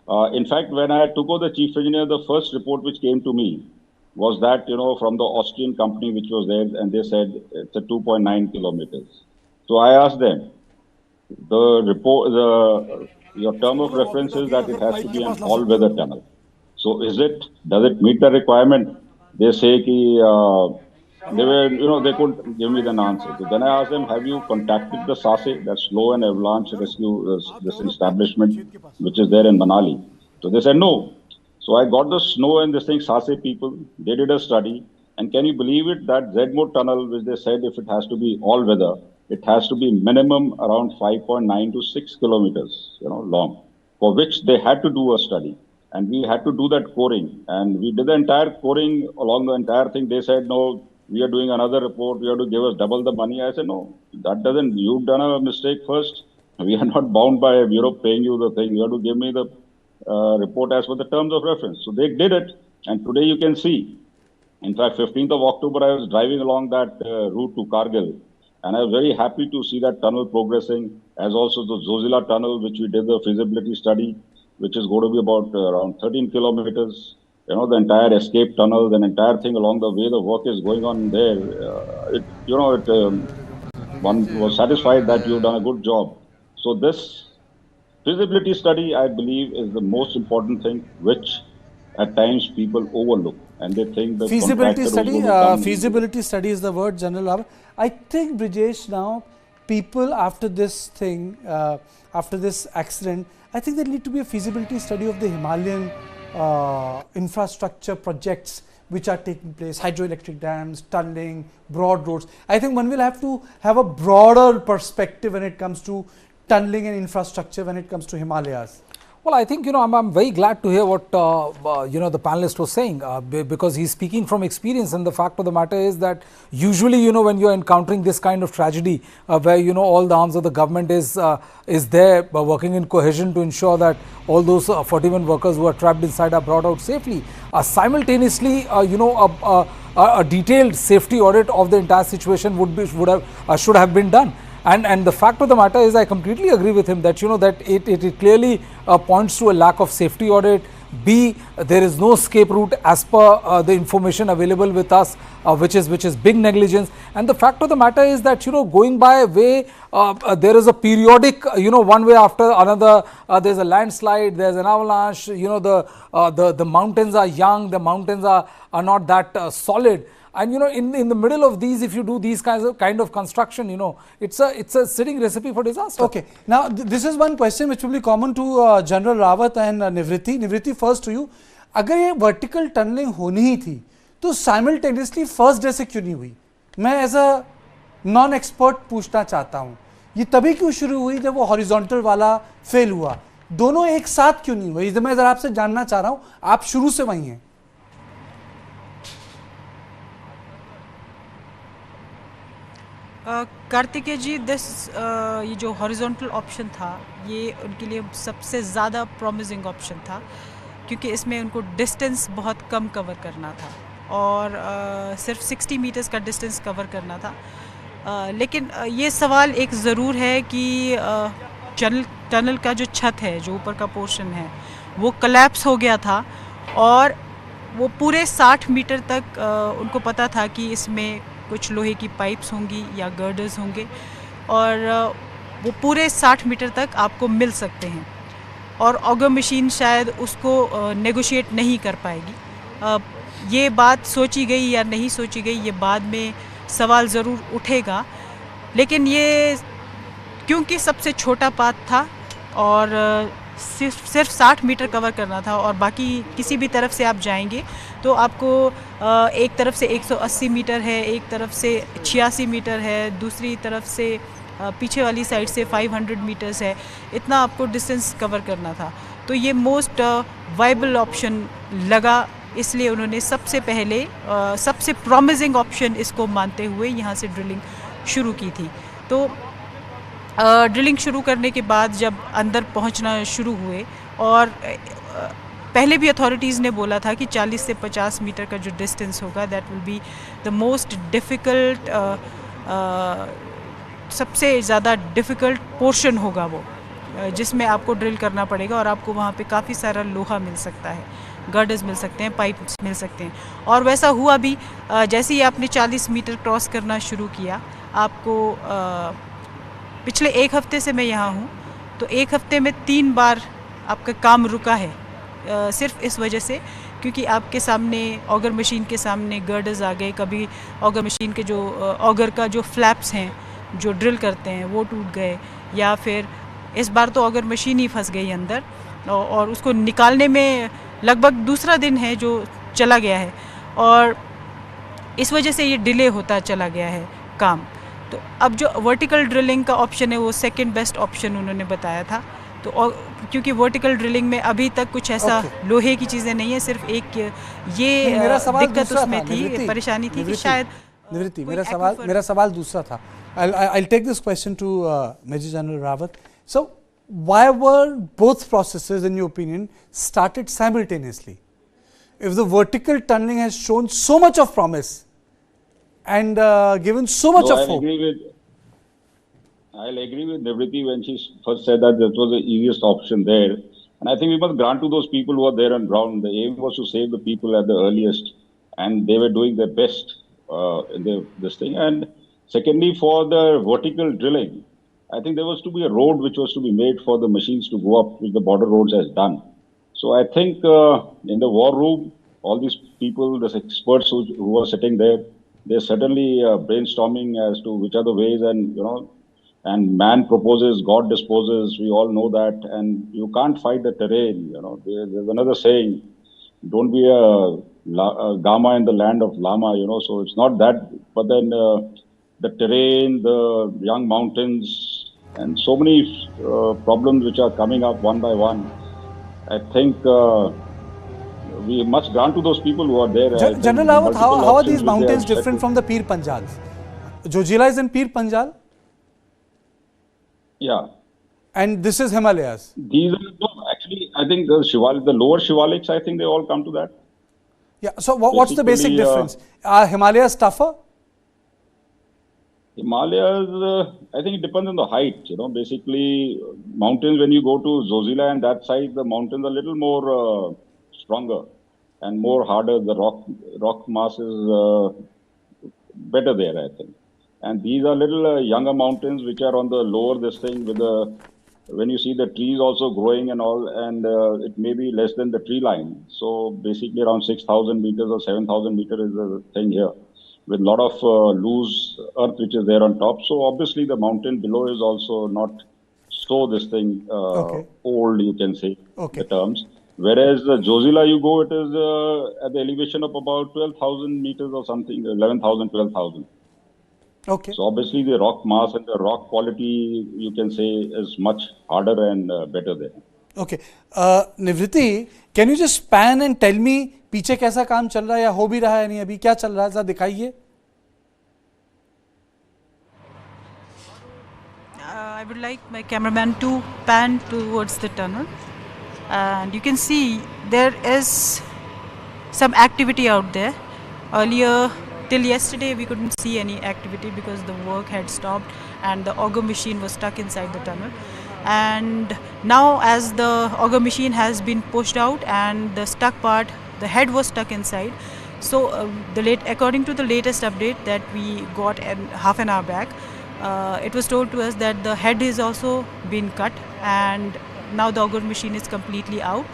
In fact, when I took over the chief engineer, the first report which came to me was that, from the Austrian company which was there, and they said it's a 2.9 kilometers. So I asked them, your term of reference is that it has to be an all-weather tunnel. So does it meet the requirement? They say they couldn't give me an answer. So then I asked them, have you contacted the SASE, that Slow and Avalanche Rescue, this establishment which is there in Manali? So they said no. So I got the snow and this thing, SASE people, they did a study. And can you believe it that Zedmo tunnel, which they said if it has to be all weather, it has to be minimum around 5.9 to 6 kilometers, long, for which they had to do a study. And we had to do that coring. And we did the entire coring along the entire thing. They said, no, we are doing another report. You have to give us double the money. I said, no, you've done a mistake first. We are not bound by Europe paying you the thing. You have to give me the report as per the terms of reference. So they did it. And today you can see, in fact, 15th of October, I was driving along that route to Kargil. And I was very happy to see that tunnel progressing, as also the Zozila tunnel, which we did the feasibility study, which is going to be about around 13 kilometers. The entire escape tunnel, the entire thing along the way, the work is going on there. One was satisfied that you've done a good job. So this feasibility study, I believe, is the most important thing, which at times people overlook. And they think the feasibility study is the word, General Auger. I think, Brijesh, now people after this thing, after this accident, I think there need to be a feasibility study of the Himalayan infrastructure projects which are taking place, hydroelectric dams, tunneling, broad roads. I think one will have to have a broader perspective when it comes to tunneling and infrastructure when it comes to Himalayas. Well, I think, I'm very glad to hear what, the panelist was saying, because he's speaking from experience, and the fact of the matter is that usually, when you're encountering this kind of tragedy, where, all the arms of the government is there working in cohesion to ensure that all those 41 workers who are trapped inside are brought out safely. Simultaneously, a detailed safety audit of the entire situation should have been done. And the fact of the matter is, I completely agree with him that that it clearly points to a lack of safety audit. B, there is no escape route as per the information available with us, which is big negligence. And the fact of the matter is that going by a way, there is a periodic one way after another. There's a landslide, there's an avalanche. The mountains are young, the mountains are not that solid. And in the middle of these, if you do these kind of construction, it's a sitting recipe for disaster. Okay. Now this is one question which will be common to General Rawat and Nivriti. Nivriti, first to you. अगर ये vertical tunneling होनी ही थी, तो simultaneously first day से क्यों नहीं हुई? मैं as a non-expert पूछना चाहता हूँ. ये तभी क्यों शुरू हुई जब वो horizontal वाला fail हुआ? दोनों एक साथ क्यों नहीं हुए? इधर मैं जरा आपसे जानना चाह रहा हूँ. आप शुरू से वहीं हैं. कार्तिकेय जी, ये जो हॉरिजॉन्टल ऑप्शन था, ये उनके लिए सबसे ज़्यादा प्रॉमिसिंग ऑप्शन था, क्योंकि इसमें उनको डिस्टेंस बहुत कम कवर करना था और सिर्फ 60 मीटर्स का डिस्टेंस कवर करना था. लेकिन ये सवाल एक ज़रूर है कि टनल का जो छत है, जो ऊपर का पोर्शन है, वो कोलैप्स हो गया था और वो पूरे 60 मीटर तक उनको पता था कि इसमें कुछ लोहे की पाइप्स होंगी या गर्डर्स होंगे और वो पूरे 60 मीटर तक आपको मिल सकते हैं और ऑगर मशीन शायद उसको नेगोशिएट नहीं कर पाएगी. ये बात सोची गई या नहीं सोची गई, ये बाद में सवाल ज़रूर उठेगा, लेकिन ये क्योंकि सबसे छोटा पाथ था और सिर्फ 60 मीटर कवर करना था और बाकी किसी भी तरफ से आप जाएंगे तो आपको एक तरफ से 180 मीटर है, एक तरफ से 86 मीटर है, दूसरी तरफ से पीछे वाली साइड से 500 मीटर्स है. इतना आपको डिस्टेंस कवर करना था. तो ये मोस्ट वाइबल ऑप्शन लगा, इसलिए उन्होंने सबसे पहले सबसे प्रॉमिसिंग ऑप्शन इसको मानते हुए यहाँ से ड्रिलिंग शुरू की थी. तो ड्रिलिंग शुरू करने के बाद जब अंदर पहुंचना शुरू हुए और पहले भी अथॉरिटीज़ ने बोला था कि 40 से 50 मीटर का जो डिस्टेंस होगा that will be the most difficult, सबसे ज़्यादा डिफ़िकल्ट पोर्शन होगा वो. जिसमें आपको ड्रिल करना पड़ेगा और आपको वहाँ पे काफ़ी सारा लोहा मिल सकता है, गर्डर्स मिल सकते हैं, पाइप्स मिल सकते हैं। और वैसा हुआ भी, जैसे ही आपने 40 मीटर क्रॉस करना शुरू किया, आपको पिछले 1 हफ्ते से मैं यहाँ हूँ, तो 1 हफ्ते में 3 बार आपका काम रुका है, सिर्फ इस वजह से क्योंकि आपके सामने ऑगर मशीन के सामने गर्डर्स आ गए, कभी ऑगर मशीन के जो ऑगर का जो फ्लैप्स हैं जो ड्रिल करते हैं वो टूट गए, या फिर इस बार तो ऑगर मशीन ही फंस गई अंदर और उसको निकालने में लगभग दूसरा दिन है जो चला गया है, और इस वजह से ये डिले होता चला गया है काम। तो अब जो वर्टिकल ड्रिलिंग का ऑप्शन है वो सेकंड बेस्ट ऑप्शन उन्होंने बताया था। तो क्योंकि वर्टिकल ड्रिलिंग में अभी तक कुछ ऐसा लोहे की चीज़ें नहीं है, सिर्फ एक ये दिक्कत उसमें थी, परेशानी थी कि शायद निवृत्ति, मेरा सवाल दूसरा था। I'll take this question to Major General Rawat. So, why were both processes, in your opinion, started simultaneously? If the vertical tunneling has shown so much of promise and given so much of hope. I'll agree with Nivriti when she first said that was the easiest option there. And I think we must grant to those people who are there on ground. The aim was to save the people at the earliest, and they were doing their best in this thing. And secondly, for the vertical drilling, I think there was to be a road which was to be made for the machines to go up, which the border roads has done. So I think in the war room, all these people, the experts who are sitting there, they're certainly brainstorming as to which are the ways, and and man proposes, God disposes. We all know that, and you can't fight the terrain. There's another saying: "Don't be a Gama in the land of Lama." So it's not that, but then the terrain, the young mountains, and so many problems which are coming up one by one. I think we must grant to those people who are there. General Rawat, how are these mountains different from the Pir Panjals? Jojila is in Pir Panjal? Yeah. And this is Himalayas? These are, actually, I think the lower Shivaliks, I think they all come to that. Yeah, so what's the basic difference? Are Himalayas tougher? Himalayas, I think it depends on the height. Basically, mountains, when you go to Zojila and that side, the mountains are a little more stronger and more harder. The rock mass is better there, I think. And these are little younger mountains which are on the lower this thing with when you see the trees also growing and all, and it may be less than the tree line. So basically around 6,000 meters or 7,000 meters is the thing here, with a lot of loose earth which is there on top. So obviously the mountain below is also not so this thing old, you can say, the terms. Whereas Jojila you go, it is at the elevation of about 12,000 meters or something, 11,000, 12,000. Okay. So obviously the rock mass and the rock quality, you can say, is much harder and better there. Okay. Nivriti, can you just span and tell me पीछे कैसा काम चल रहा है या हो भी रहा है नहीं, अभी क्या चल रहा है, जरा दिखाइए. I would like my cameraman to pan towards the tunnel, and you can see there is some activity out there. Earlier, till yesterday, we couldn't see any activity because the work had stopped and the auger machine was stuck inside the tunnel. And now, as the auger machine has been pushed out and the stuck part, the head was stuck inside. So, according to the latest update that we got half an hour back, it was told to us that the head is also been cut and now the auger machine is completely out.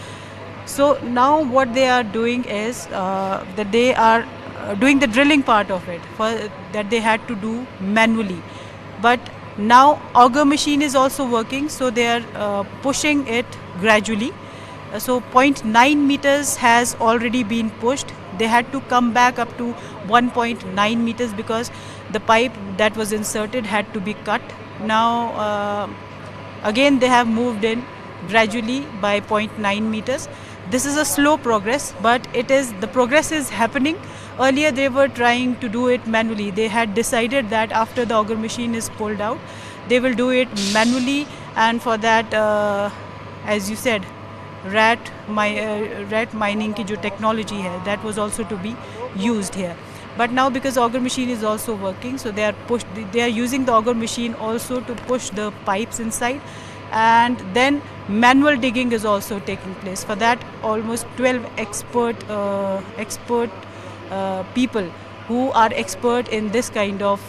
So now what they are doing is that they are doing the drilling part of it that they had to do manually. But now auger machine is also working, so they are pushing it gradually. So 0.9 meters has already been pushed. They had to come back up to 1.9 meters because the pipe that was inserted had to be cut. Now again they have moved in gradually by 0.9 meters. This is a slow progress, but the progress is happening. Earlier they were trying to do it manually. They had decided that after the auger machine is pulled out, they will do it manually, and for that, as you said, rat mining ki jo technology hai, that was also to be used here. But now because auger machine is also working, so they are using the auger machine also to push the pipes inside. and then manual digging is also taking place. For that, almost 12 expert people who are expert in this kind of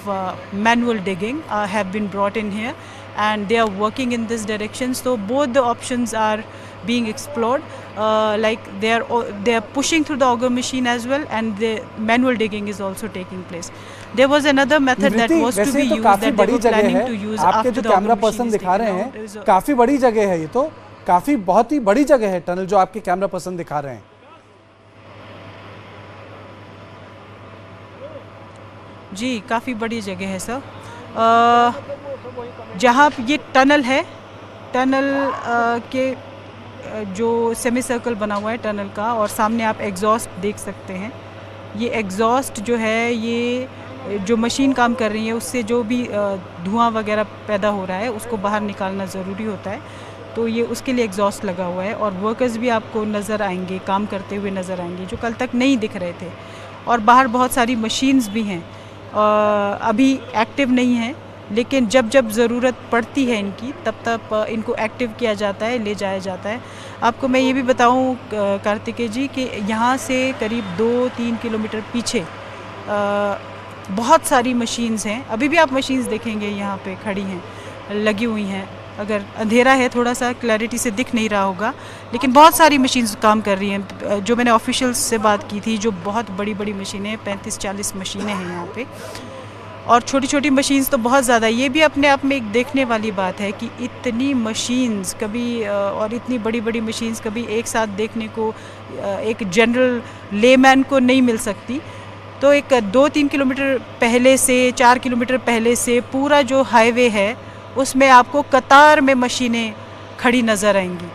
manual digging have been brought in here, and they are working in this direction. So both the options are being explored, like they are pushing through the auger machine as well, and the manual digging is also taking place. There was another method that was to be used, that they were planning to use after the auger machine is taken out. काफी बड़ी जगह है, ये तो काफी बहुत ही बड़ी जगह है टनल जो आपके कैमरा पर्सन दिखा रहे हैं। जी, काफ़ी बड़ी जगह है सर। जहाँ ये टनल है, टनल के जो सेमी सर्कल बना हुआ है टनल का, और सामने आप एग्जॉस्ट देख सकते हैं। ये एग्जॉस्ट जो है, ये जो मशीन काम कर रही है उससे जो भी धुआं वगैरह पैदा हो रहा है उसको बाहर निकालना ज़रूरी होता है, तो ये उसके लिए एग्जॉस्ट लगा हुआ है। और वर्कर्स भी आपको नज़र आएंगे, काम करते हुए नज़र आएंगे, जो कल तक नहीं दिख रहे थे। और बाहर बहुत सारी मशीन्स भी हैं, अभी एक्टिव नहीं है, लेकिन जब जब ज़रूरत पड़ती है इनकी, तब इनको एक्टिव किया जाता है, ले जाया जाता है। आपको मैं ये भी बताऊं कार्तिकेय जी कि यहाँ से करीब 2-3 किलोमीटर पीछे बहुत सारी मशीन्स हैं। अभी भी आप मशीन्स देखेंगे यहाँ पे खड़ी हैं, लगी हुई हैं। अगर अंधेरा है, थोड़ा सा क्लैरिटी से दिख नहीं रहा होगा, लेकिन बहुत सारी मशीन्स काम कर रही हैं। जो मैंने ऑफिशियल्स से बात की थी, जो बहुत बड़ी बड़ी मशीनें, 35-40 मशीनें हैं यहाँ पे, और छोटी छोटी मशीन्स तो बहुत ज़्यादा। ये भी अपने आप में एक देखने वाली बात है कि इतनी मशीन्स कभी और इतनी बड़ी बड़ी मशीन्स कभी एक साथ देखने को एक जनरल लेमैन को नहीं मिल सकती। तो एक 2-3 किलोमीटर पहले से, 4 किलोमीटर पहले से पूरा जो हाईवे है उसमें आपको कतार में मशीनें खड़ी नज़र आएंगी।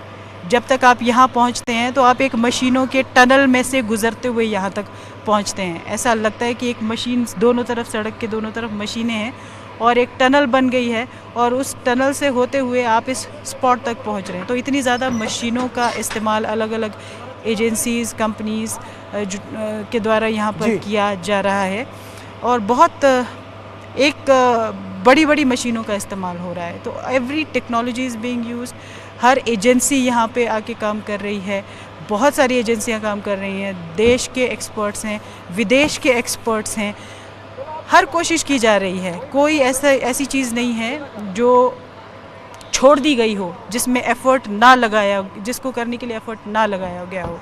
जब तक आप यहाँ पहुँचते हैं तो आप एक मशीनों के टनल में से गुज़रते हुए यहाँ तक पहुँचते हैं। ऐसा लगता है कि एक मशीन दोनों तरफ, सड़क के दोनों तरफ मशीनें हैं और एक टनल बन गई है, और उस टनल से होते हुए आप इस स्पॉट तक पहुँच रहे हैं। तो इतनी ज़्यादा मशीनों का इस्तेमाल अलग अलग एजेंसीज़, कंपनीज़ के द्वारा यहाँ पर किया जा रहा है, और बहुत एक बड़ी बड़ी मशीनों का इस्तेमाल हो रहा है। तो every technology is being used. Her agency यहाँ पे आके काम कर रही है, बहुत सारी एजेंसियाँ काम कर रही हैं, देश के एक्सपर्ट्स हैं, विदेश के एक्सपर्ट्स हैं, हर कोशिश की जा रही है। कोई ऐसी चीज़ नहीं है जो छोड़ दी गई हो, जिसमें एफ़र्ट ना लगाया, जिसको करने के लिए एफ़र्ट ना लगाया गया हो।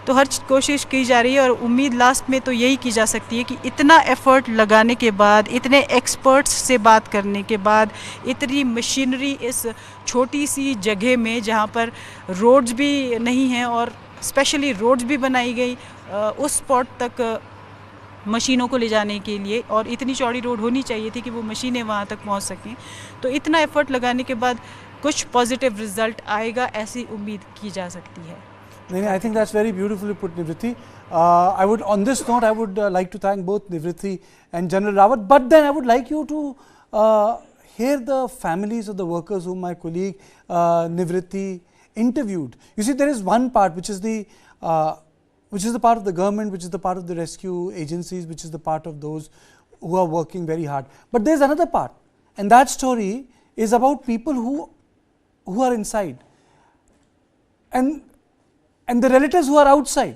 तो हर कोशिश की जा रही है, और उम्मीद लास्ट में तो यही की जा सकती है कि इतना एफ़र्ट लगाने के बाद, इतने एक्सपर्ट्स से बात करने के बाद, इतनी मशीनरी इस छोटी सी जगह में जहाँ पर रोड्स भी नहीं हैं और स्पेशली रोड्स भी बनाई गई उस स्पॉट तक मशीनों को ले जाने के लिए, और इतनी चौड़ी रोड होनी चाहिए थी कि वो मशीनें वहाँ तक पहुँच सकें। तो इतना एफ़र्ट लगाने के बाद कुछ पॉजिटिव रिजल्ट आएगा, ऐसी उम्मीद की जा सकती है। I think that's very beautifully put, Nivritti. I would, on this note, I would like to thank both Nivritti and General Rawat. But then I would like you to hear the families of the workers whom my colleague Nivritti interviewed. You see, there is one part which is the part of the government, which is the part of the rescue agencies, which is the part of those who are working very hard. But there is another part, and that story is about people who are inside, and the relatives who are outside.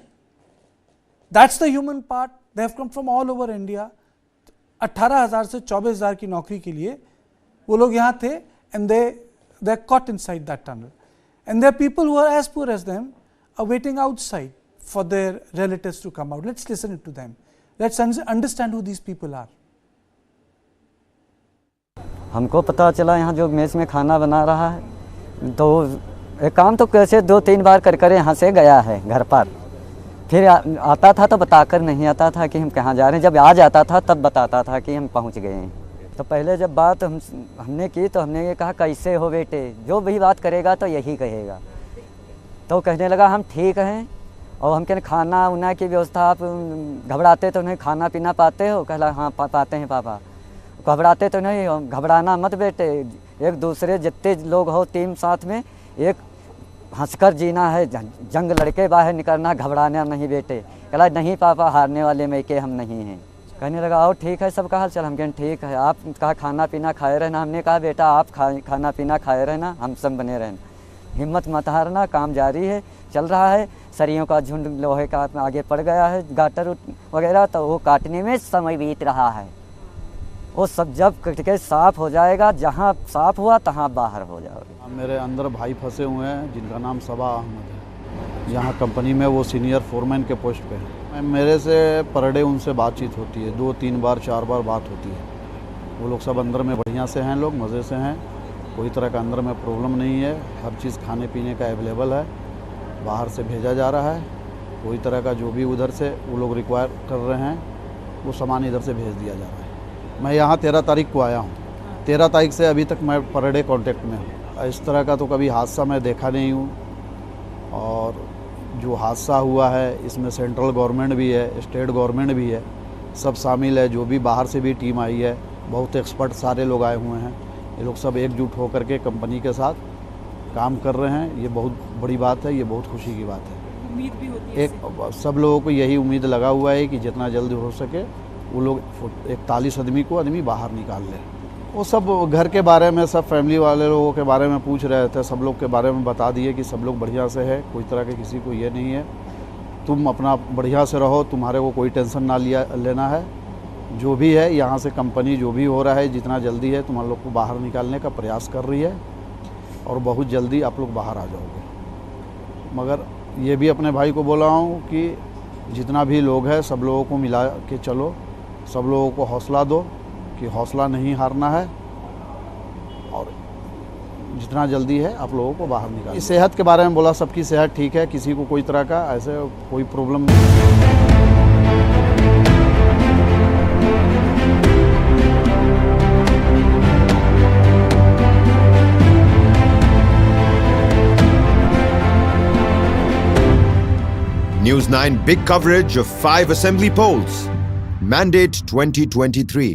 That's the human part. They have come from all over India. 18,000 से 24,000 की नौकरी के लिए वो लोग यहाँ थे, and they are caught inside that tunnel. And there are people who are as poor as them are waiting outside for their relatives to come out. Let's listen to them. Let's understand who these people are. हमको पता चला यहाँ जो mess में खाना बना रहा है, तो एक काम तो कैसे 2-3 बार कर यहाँ से गया है घर पर, फिर आता था तो बताकर नहीं आता था कि हम कहाँ जा रहे हैं। जब आ जाता था तब बताता था कि हम पहुँच गए हैं। तो पहले जब बात हमने की तो हमने ये कहा कैसे हो बेटे, जो भी बात करेगा तो यही कहेगा। तो कहने लगा हम ठीक हैं, और हम कहने खाना उना की व्यवस्था आप घबराते तो नहीं, खाना पीना पाते हो? कहला हाँ पाते हैं पापा। घबराते तो नहीं? घबराना मत बेटे, एक दूसरे जितने लोग हो टीम साथ में एक हंसकर जीना है, जंग लड़के बाहर निकलना, घबराना नहीं बेटे। कहला नहीं पापा, हारने वाले में के हम नहीं हैं। कहने लगा और ठीक है सबका हाल चाल। हम कहें ठीक है, आप कहा खाना पीना खाए रहना। हमने कहा बेटा आप खाना पीना खाए रहना, हम सब बने रहना, हिम्मत मत हारना, काम जारी है, चल रहा है। सरियों का झुंड लोहे का आगे पड़ गया है, गाटर वगैरह, तो वो काटने में समय बीत रहा है। वो सब जब कट के साफ़ हो जाएगा, जहाँ साफ़ हुआ तहाँ बाहर हो जाओगे। मेरे अंदर भाई फंसे हुए हैं जिनका नाम सबा अहमद है। यहाँ कंपनी में वो सीनियर फोरमैन के पोस्ट पे है। मेरे से पर डे उनसे बातचीत होती है, 2-3 बार 4 बार बात होती है। वो लोग सब अंदर में बढ़िया से हैं, लोग मज़े से हैं, कोई तरह का अंदर में प्रॉब्लम नहीं है। हर चीज़ खाने पीने का अवेलेबल है, बाहर से भेजा जा रहा है। कोई तरह का जो भी उधर से वो लोग रिक्वायर कर रहे हैं वो सामान इधर से भेज दिया जा रहा है। मैं यहाँ 13 तारीख को आया हूँ, 13 तारीख से अभी तक मैं पर डे कॉन्टेक्ट में हूँ। इस तरह का तो कभी हादसा मैं देखा नहीं हूँ। और जो हादसा हुआ है इसमें सेंट्रल गवर्नमेंट भी है, स्टेट गवर्नमेंट भी है, सब शामिल है। जो भी बाहर से भी टीम आई है, बहुत एक्सपर्ट सारे लोग आए हुए हैं। ये लोग सब एकजुट होकर के कंपनी के साथ काम कर रहे हैं। ये बहुत बड़ी बात है, ये बहुत खुशी की बात है। उम्मीद भी होती है सब लोगों को यही उम्मीद लगा हुआ है कि जितना जल्द हो सके वो लोग 41 आदमी बाहर निकाल ले। वो सब घर के बारे में, सब फैमिली वाले लोगों के बारे में पूछ रहे थे, सब लोग के बारे में बता दिए कि सब लोग बढ़िया से है, कोई तरह के किसी को ये नहीं है, तुम अपना बढ़िया से रहो, तुम्हारे को कोई टेंशन ना लेना है। जो भी है यहाँ से कंपनी जो भी हो रहा है, जितना जल्दी है तुम लोग को बाहर निकालने का प्रयास कर रही है और बहुत जल्दी आप लोग बाहर आ जाओगे। मगर ये भी अपने भाई को बोला हूँ कि जितना भी लोग है सब लोगों को मिला के चलो, सब लोगों को हौसला दो कि हौसला नहीं हारना है और जितना जल्दी है आप लोगों को बाहर निकालना। सेहत के बारे में बोला, सबकी सेहत ठीक है, किसी को कोई तरह का ऐसे कोई प्रॉब्लम नहीं। News9 big coverage of 5 assembly polls. Mandate 2023.